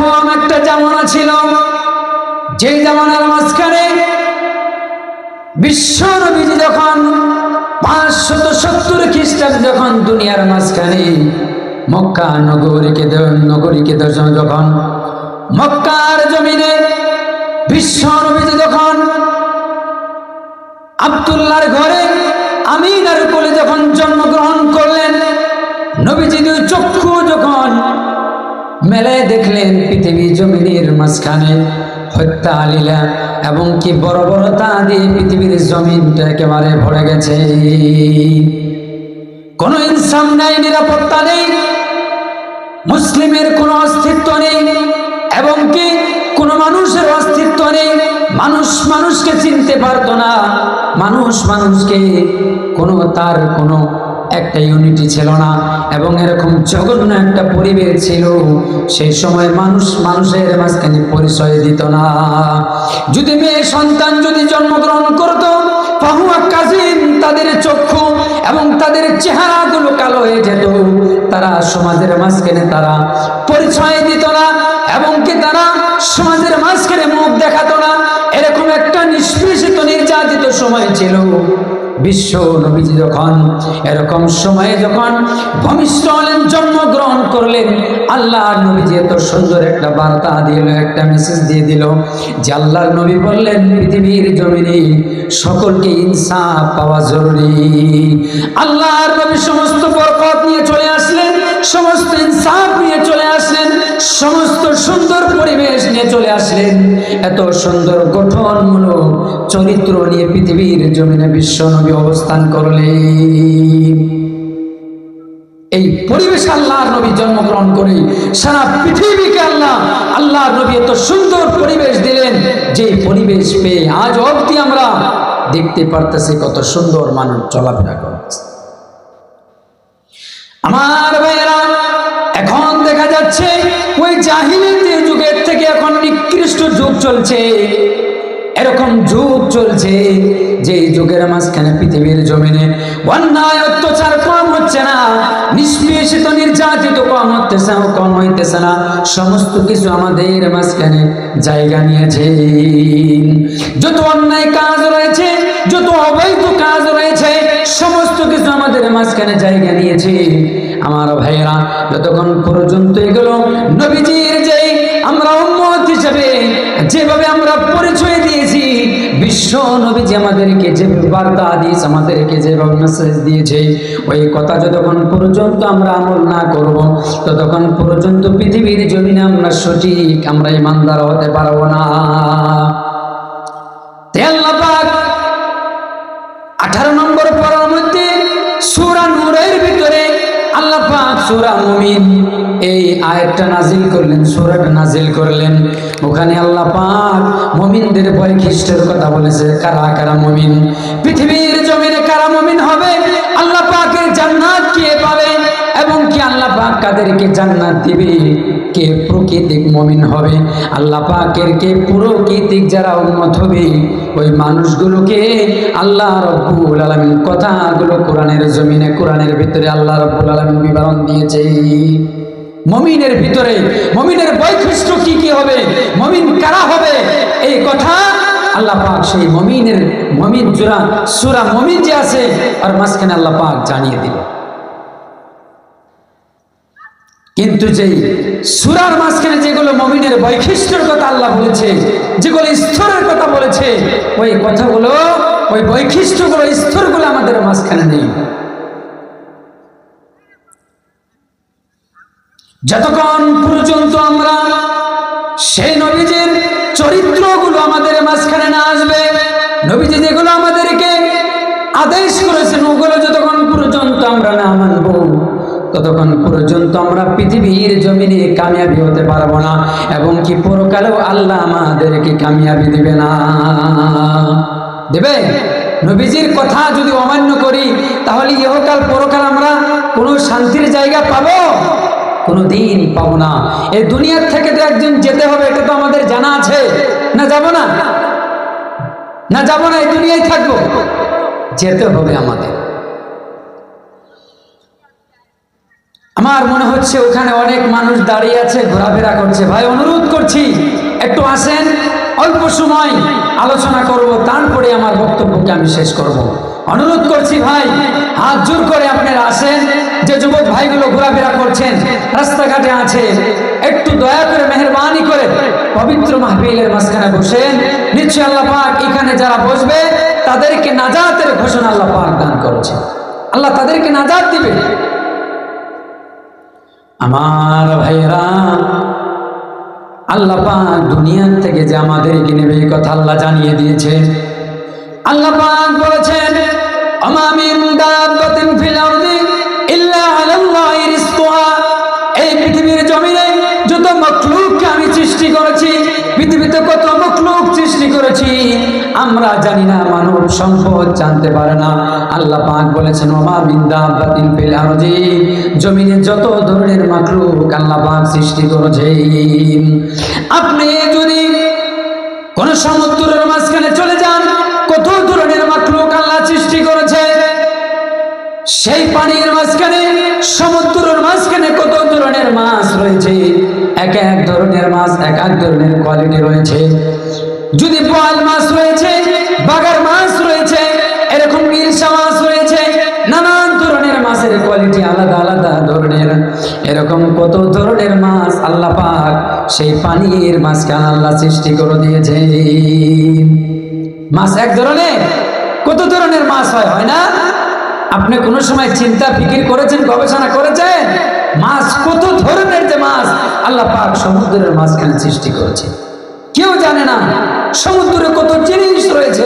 এরকম একটা জামানা ছিল, যে জামানার মাঝখানে বিশ্ব নবীজি যখন 570 খ্রিস্টাব্দে যখন দুনিয়ার মাঝখানে মক্কা নগরীকে যখন মক্কার জমিনে বিশ্ব নবীজি যখন আব্দুল্লাহর ঘরে আমিনার কোলে যখন জন্মগ্রহণ করলেন, নবীজি দুই চক্ষু যখন মেলে দেখলেন পৃথিবী জমিনের মাঝখানে হত্যা লীলা এবং কি বড় বড় তা দিয়ে পৃথিবীর জমিনটা একেবারে ভরে গেছে। কোনো ইনসান নাই, নিরাপত্তা নেই, মুসলিমের কোনো অস্তিত্ব নেই এবং কি কোনো মানুষের অস্তিত্ব নেই। মানুষ মানুষকে চিনতে পারতো না, মানুষ মানুষকে তার কোনো একটা ইউনিটি ছিল না এবং এরকম জঘন্য একটা পরিবেশ ছিল। সেই সময় মানুষ মানুষের মাঝখানে পরিচয় দিত না। যদি মেয়ে সন্তান যদি জন্মগ্রহণ করত, ফাহুয়া কাজিন, তাদের চক্ষু এবং তাদের চেহারাগুলো কালো হয়ে যেত। তারা সমাজের মাঝখানে তারা পরিচয় দিত না এবং কি তারা সমাজের মাঝখানে মুখ দেখাতো না। এরকম একটা নিষ্পেষিত নির্যাতিত সময় ছিল। বিশ্ব নবীজি যখন এরকম সময়ে যখন ভূমিষ্ঠ হলেন, জন্মগ্রহণ করলেন, আল্লাহর নবীজি এত সুন্দর একটা বার্তা দিল, একটা মেসেজ দিয়ে দিল যে আল্লাহর নবী বললেন পৃথিবীর জমিনে সকলকে ইনসাফ পাওয়া জরুরি। আল্লাহর নবী সমস্ত বরকত নিয়ে চলে আসলেন, সমস্ত ইনসাফ নিয়ে চলে আসলেন, সমস্ত সুন্দর পরিবেশ নিয়ে চলে আসলেন, এত সুন্দর গঠনমূলক চরিত্র নিয়ে পৃথিবীর জমিনে বিশ্ব নবী অবস্থান করলেন। এই পরিবেশ আল্লাহর নবী জন্মগ্রহণ করে সারা পৃথিবীকে আল্লাহর নবী এত সুন্দর পরিবেশ দিলেন, যে পরিবেশ পেয়ে আজ অবধি আমরা দেখতে পারতেছি কত সুন্দর মানুষ চলাফেরা করছে। আমার ভাইয়েরা, এখন দেখা যাচ্ছে ওই জাহিলিয়াতের যুগের থেকে এখন নিকৃষ্ট যুগ চলছে। এরকম যুগ চলছে যে যুগের মাঝখানে পৃথিবীর জমিনে অন্যায় অত্যাচার কম হচ্ছে না, নিষ্পেষিত নির্যাতিত কম হইতেছে না, সমস্ত কিছু আমাদের মাঝখানে জায়গা নিয়েছে। যত অন্যায় কাজ রয়েছে, যত অবৈধ কাজ রয়েছে, সমস্ত কিছু আমাদের মাঝখানে জায়গা নিয়েছে। আমার ভাইয়েরা, যতক্ষণ পর্যন্ত এগুলো নবীজির যে আমরা উম্মত হিসেবে যেভাবে আমরা পরিচয় দিয়েছি, বিশ্ব নবীজি আমাদেরকে যে বার্তা দিয়েছে, আমাদেরকে যেভাবে মেসেজ দিয়েছে, ওই কথা যতক্ষণ পর্যন্ত আমরা আমল না করব, ততক্ষণ পর্যন্ত পৃথিবীর জমিনে আমরা ইমানদার হতে পারবো না। আল্লাহ পাক 18 নম্বর পড়ার মধ্যে সূরা নূরের ভিতরে আল্লাহ পাক সূরা মুমিন এই আয়াতটা নাজিল করলেন, সূরাটা নাজিল করলেন। ওখানে আল্লাহ পাক মুমিনদের বৈশিষ্ট্যের কথা বলেছে। কারা কারা মুমিন, পৃথিবীর জমিনে কারা মুমিন হবে, আল্লাহ পাকের জান্নাত কে পাবে এবং কি আল্লাহ পাক কাদেরকে জান্নাত দিবে, কে প্রকৃতিক মুমিন হবে, আল্লাহ পাকের কে প্রকৃতিক যারা উম্মত হবে, ওই মানুষগুলোকে আল্লাহ রাব্বুল আলামিন কথাগুলো কোরআনের জমিনে, কোরআনের ভিতরে আল্লাহ রাব্বুল আলামিন বিবরণ দিয়েছে। মুমিনের ভিতরে মুমিনের বৈশিষ্ট্য কি কি হবে, মুমিন কারা হবে, এই কথা আল্লাহ পাক সেই মুমিন সূরা মুমিন যে আছে আর মাঝখানে আল্লাহ পাক জানিয়ে দিল। কিন্তু যেই সূরার মাঝখানে যেগুলো মুমিনের বৈশিষ্ট্যের কথা আল্লাহ বলেছে, যেগুলো স্তরের কথা বলেছে, ওই কথাগুলো, ওই বৈশিষ্ট্যগুলো, স্তরগুলো আমাদের মাঝখানে নেই। যতক্ষণ পর্যন্ত আমরা সেই নবীজির চরিত্রগুলো আমাদের মাঝখানে না আসবে, নবীজি যেগুলো আমাদেরকে আদেশ করেছেন ওগুলো যতক্ষণ পর্যন্ত আমরা না মানব, ততক্ষণ পর্যন্ত আমরা পৃথিবীর জমিনে কামিয়াবি হতে পারবো না এবং কি পরকালেও আল্লাহ আমাদেরকে কামিয়াবি দিবে না। দেবে? নবীজির কথা যদি অমান্য করি তাহলে ইহকাল পরকাল আমরা কোনো শান্তির জায়গা পাবো? কোনোদিন পাবো না। এই দুনিয়ার থেকে তো একদিন যেতে হবে, এটা তো আমাদের জানা আছে। না যাব না, না যাব না, এই দুনিয়ায় থাকবো, যেতে হবে আমাদের। আমার মনে হচ্ছে ওখানে অনেক মানুষ দাঁড়িয়ে আছে, ঘোরাফেরা করছে। ভাই অনুরোধ করছি একটু আসেন, অল্প সময় আলোচনা করব, তারপরে আমার বক্তব্যকে আমি শেষ করব। অনুরোধ করছি ভাই, হাত জোর করে আপনারা আসেন। যে যুবক ভাইগুলো ঘোরাফেরা করছেন, রাস্তাঘাটে আছে, একটু দয়া করে মেহেরবানি করে পবিত্র মাহফিলের মাঝখানে বসেন। নিশ্চয়ই আল্লাহ পাক এখানে যারা বসবে তাদেরকে নাজাতের ঘোষণা আল্লাহ পাক দান করেছে। আল্লাহ তাদেরকে নাজাত দিবে। আমার ভাইরা, আল্লাহ পাক দুনিয়ার থেকে যে আমাদেরকে নেবে এই কথা আল্লাহ জানিয়ে দিয়েছে। আল্লাহ পাক বলেছেন, আমা মিন দাব্বাতিন ফিল আরদি ইল্লা আলাল্লাহি রিজকুহা। এই পৃথিবীর জমিনে যত মাখলুককে আমি সৃষ্টি করেছি, পৃথিবীতে কত মাখলুক সৃষ্টি করেছি আমরা জানি না, মানব সম্পদ জানতে পারে না। আল্লাহ পাক বলেছেন, আমা মিন দাব্বাতিন ফিল আরদি, জমিনে যত ধরনের মাখলুক আল্লাহ পাক সৃষ্টি করেছেন। আপনি যদি কোন সমুদ্রের মাঝখানে চলে যান, কত ধরনের মাখলুক আল্লাহ সৃষ্টি করেছে। সেই পানির মাঝখানে, সমুদ্রের মাঝখানে কত ধরনের মাছ রয়েছে। এক এক ধরনের মাছ এক এক ধরনের কোয়ালিটি রয়েছে। যদি বোয়াল মাছ রয়েছে, বাগার মাছ রয়েছে, এরকম ইলশা মাছ রয়েছে, নানান ধরনের মাছের কোয়ালিটি আলাদা আলাদা ধরনের। এরকম কত ধরনের মাছ আল্লাহ পাক সেই পানির মাঝখানে আল্লাহ সৃষ্টি করে দিয়েছে। মাছ এক ধরনের, কত ধরনের মাছ হয় না? আপনি কোনো সময় চিন্তা ফিকির করেছেন, গবেষণা করেছেন? মাছ কত ধরনের যে মাছ আল্লাহ পাক সমুদ্রের মাঝখানে সৃষ্টি করেছে, কেউ জানে না। সমুদ্রে কত জিনিস রয়েছে।